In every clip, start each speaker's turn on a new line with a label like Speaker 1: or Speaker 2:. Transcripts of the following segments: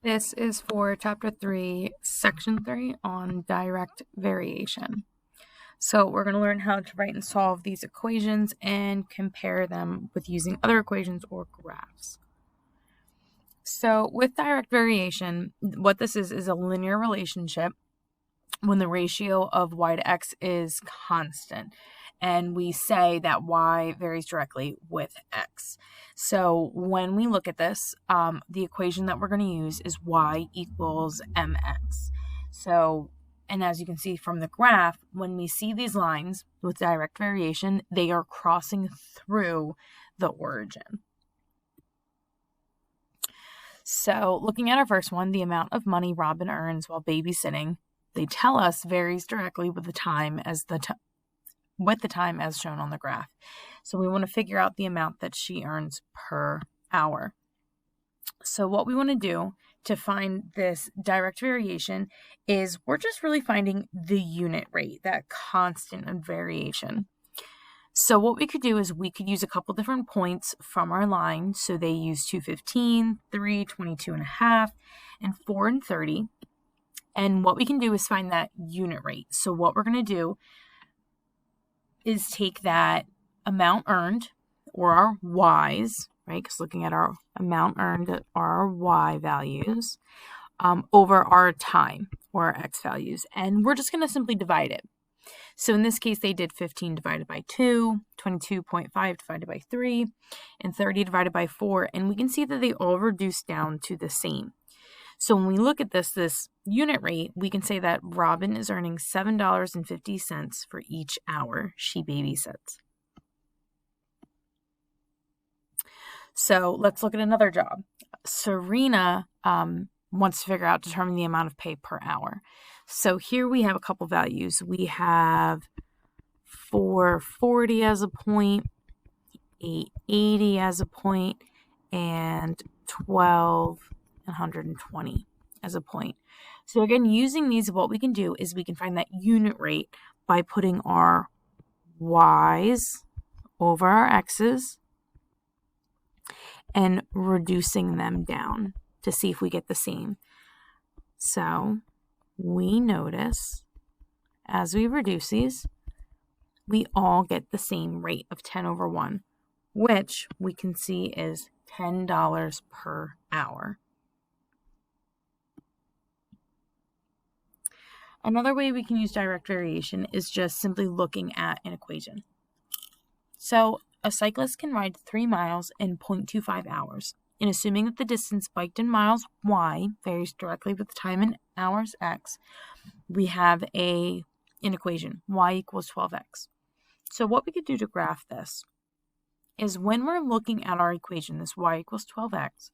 Speaker 1: This is for Chapter 3, Section 3 on direct variation. So we're going to learn how to write and solve these equations and compare them with using other equations or graphs. So with direct variation, what this is a linear relationship when the ratio of y to x is constant. And we say that y varies directly with x. So when we look at this, the equation that we're going to use is y equals mx. So, and as you can see from the graph, when we see these lines with direct variation, they are crossing through the origin. So looking at our first one, the amount of money Robin earns while babysitting, they tell us varies directly with the time as shown on the graph. So we want to figure out the amount that she earns per hour. So what we want to do to find this direct variation is we're just really finding the unit rate, that constant of variation. So what we could do is we could use a couple different points from our line. So they use 2:15, 3, 22.5, and 4 and 30. And what we can do is find that unit rate. So what we're going to do is take that amount earned, or our y's, right? Because looking at our amount earned are our y values, over our time, or our x values. And we're just going to simply divide it. So in this case, they did 15 divided by 2, 22.5 divided by 3, and 30 divided by 4. And we can see that they all reduce down to the same. So when we look at this unit rate, we can say that Robin is earning $7.50 for each hour she babysits. So let's look at another job. Serena wants to determine the amount of pay per hour. So here we have a couple values. We have 440 as a point, 880 as a point, and 1,220 as a point. So again, using these, what we can do is we can find that unit rate by putting our y's over our x's and reducing them down to see if we get the same. So we notice as we reduce these, we all get the same rate of 10 over 1, which we can see is $10 per hour. Another way we can use direct variation is just simply looking at an equation. So a cyclist can ride 3 miles in 0.25 hours. And assuming that the distance biked in miles y varies directly with the time in hours x, we have an equation, y equals 12x. So what we could do to graph this is when we're looking at our equation, this y equals 12x,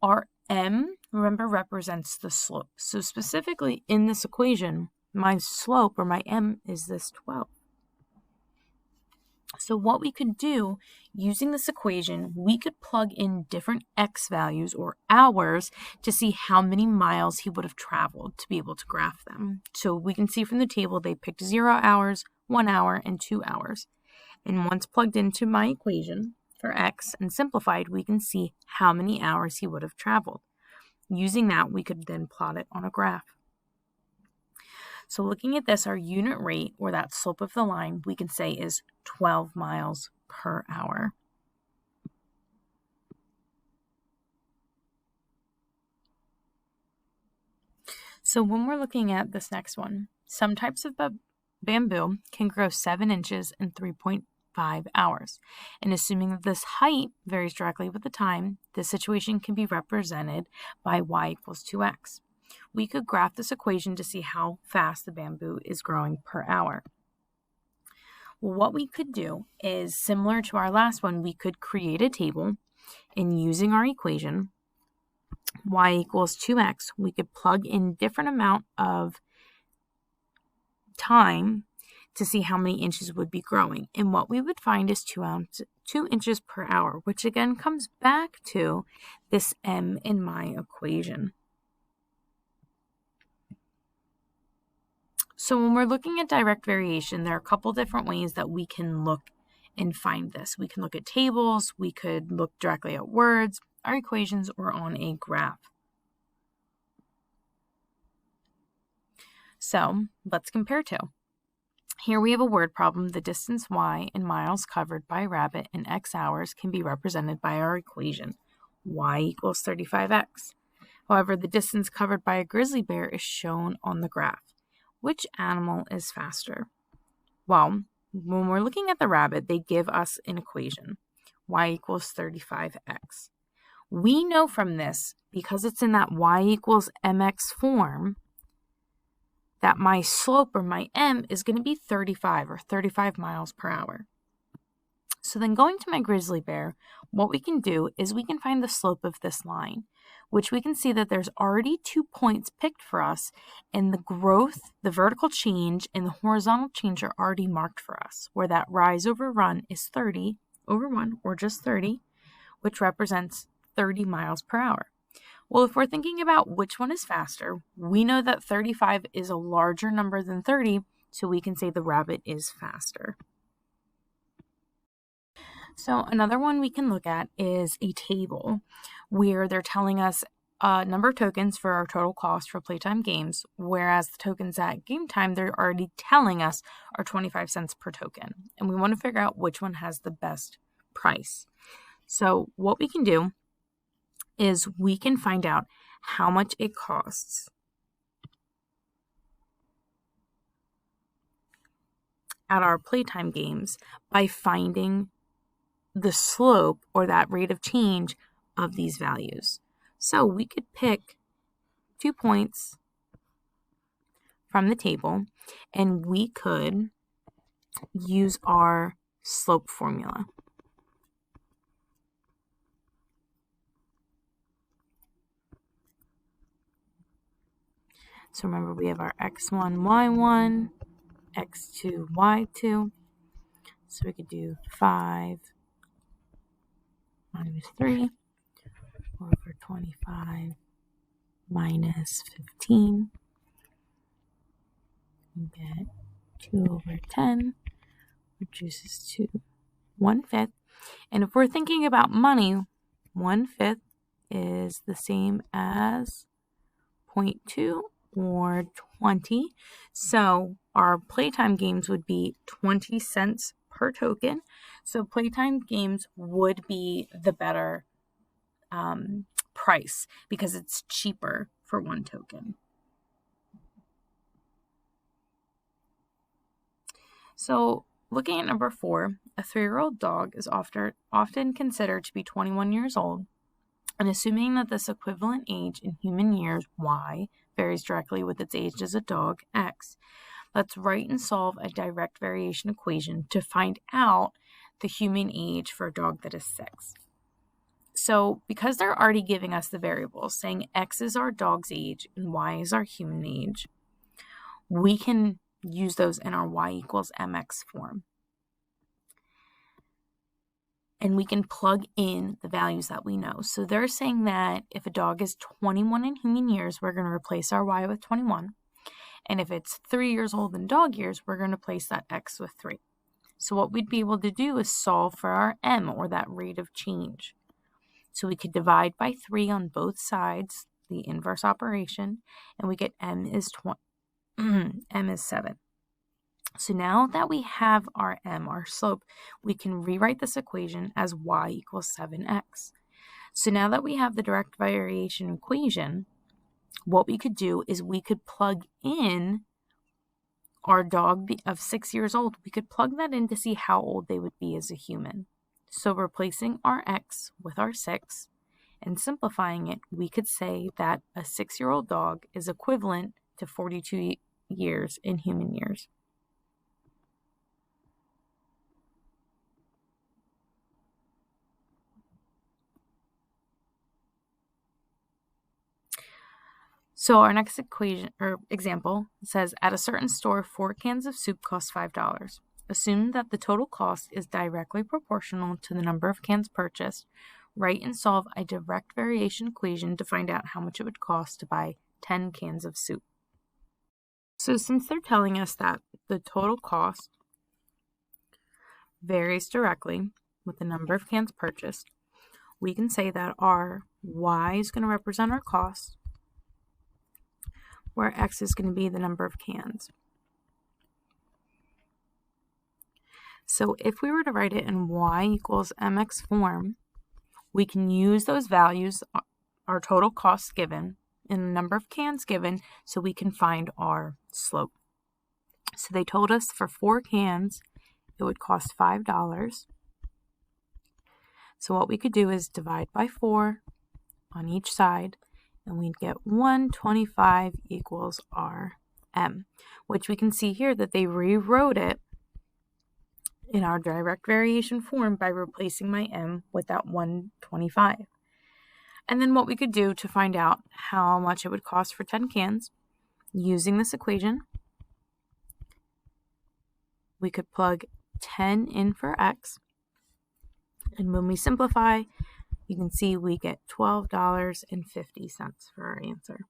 Speaker 1: our m, remember, represents the slope. So specifically in this equation, my slope, or my m, is this 12. So what we could do using this equation, we could plug in different x values or hours to see how many miles he would have traveled to be able to graph them. So we can see from the table they picked 0 hours, 1 hour, and 2 hours. And once plugged into my equation for x and simplified, we can see how many hours he would have traveled. Using that, we could then plot it on a graph. So looking at this, our unit rate, or that slope of the line, we can say is 12 miles per hour. So when we're looking at this next one, some types of bamboo can grow 7 inches in 3.5 hours. And assuming that this height varies directly with the time, this situation can be represented by y equals 2x. We could graph this equation to see how fast the bamboo is growing per hour. Well, what we could do is similar to our last one, we could create a table, and using our equation, y equals 2x, we could plug in different amount of time to see how many inches would be growing. And what we would find is 2 inches per hour, which again comes back to this m in my equation. So when we're looking at direct variation, there are a couple different ways that we can look and find this. We can look at tables, we could look directly at words, our equations, or on a graph. So let's compare two. Here we have a word problem. The distance y in miles covered by a rabbit in x hours can be represented by our equation, y equals 35x. However, the distance covered by a grizzly bear is shown on the graph. Which animal is faster? Well, when we're looking at the rabbit, they give us an equation, y equals 35x. We know from this, because it's in that y equals mx form, that my slope, or my m, is going to be 35, or 35 miles per hour. So then going to my grizzly bear, what we can do is we can find the slope of this line, which we can see that there's already 2 points picked for us, and the growth, the vertical change, and the horizontal change are already marked for us, where that rise over run is 30 over 1, or just 30, which represents 30 miles per hour. Well, if we're thinking about which one is faster, we know that 35 is a larger number than 30, so we can say the rabbit is faster. So another one we can look at is a table where they're telling us a number of tokens for our total cost for playtime games, whereas the tokens at game time, they're already telling us are 25 cents per token. And we want to figure out which one has the best price. So what we can do is we can find out how much it costs at our playtime games by finding the slope, or that rate of change, of these values. So we could pick 2 points from the table, and we could use our slope formula. So remember, we have our x1, y1, x2, y2. So we could do 5 minus 3 over 25 minus 15. We get 2 over 10, reduces to 1/5. And if we're thinking about money, 1/5 is the same as 0.2 or 20. So our playtime games would be 20 cents per token. So playtime games would be the better price because it's cheaper for 1 token. So looking at number 4, a 3-year-old dog is often considered to be 21 years old. And assuming that this equivalent age in human years, y, varies directly with its age as a dog, x, let's write and solve a direct variation equation to find out the human age for a dog that is 6. So because they're already giving us the variables, saying x is our dog's age and y is our human age, we can use those in our y equals mx form. And we can plug in the values that we know. So they're saying that if a dog is 21 in human years, we're going to replace our y with 21. And if it's 3 years old in dog years, we're going to place that x with 3. So what we'd be able to do is solve for our m, or that rate of change. So we could divide by 3 on both sides, the inverse operation, and we get m is 7. So now that we have our m, our slope, we can rewrite this equation as y equals 7x. So now that we have the direct variation equation, what we could do is we could plug in our dog of 6 years old. We could plug that in to see how old they would be as a human. So replacing our x with our 6 and simplifying it, we could say that a 6-year-old dog is equivalent to 42 years in human years. So our next equation or example says at a certain store, 4 cans of soup cost $5. Assume that the total cost is directly proportional to the number of cans purchased. Write and solve a direct variation equation to find out how much it would cost to buy 10 cans of soup. So since they're telling us that the total cost varies directly with the number of cans purchased, we can say that our y is going to represent our cost. where X is going to be the number of cans. So if we were to write it in Y equals MX form, we can use those values, our total costs given, and the number of cans given, so we can find our slope. So they told us for 4 cans, it would cost $5. So what we could do is divide by 4 on each side, and we'd get 125 equals our M, which we can see here that they rewrote it in our direct variation form by replacing my M with that 125. And then what we could do to find out how much it would cost for 10 cans, using this equation, we could plug 10 in for X, and when we simplify, you can see we get $12.50 for our answer.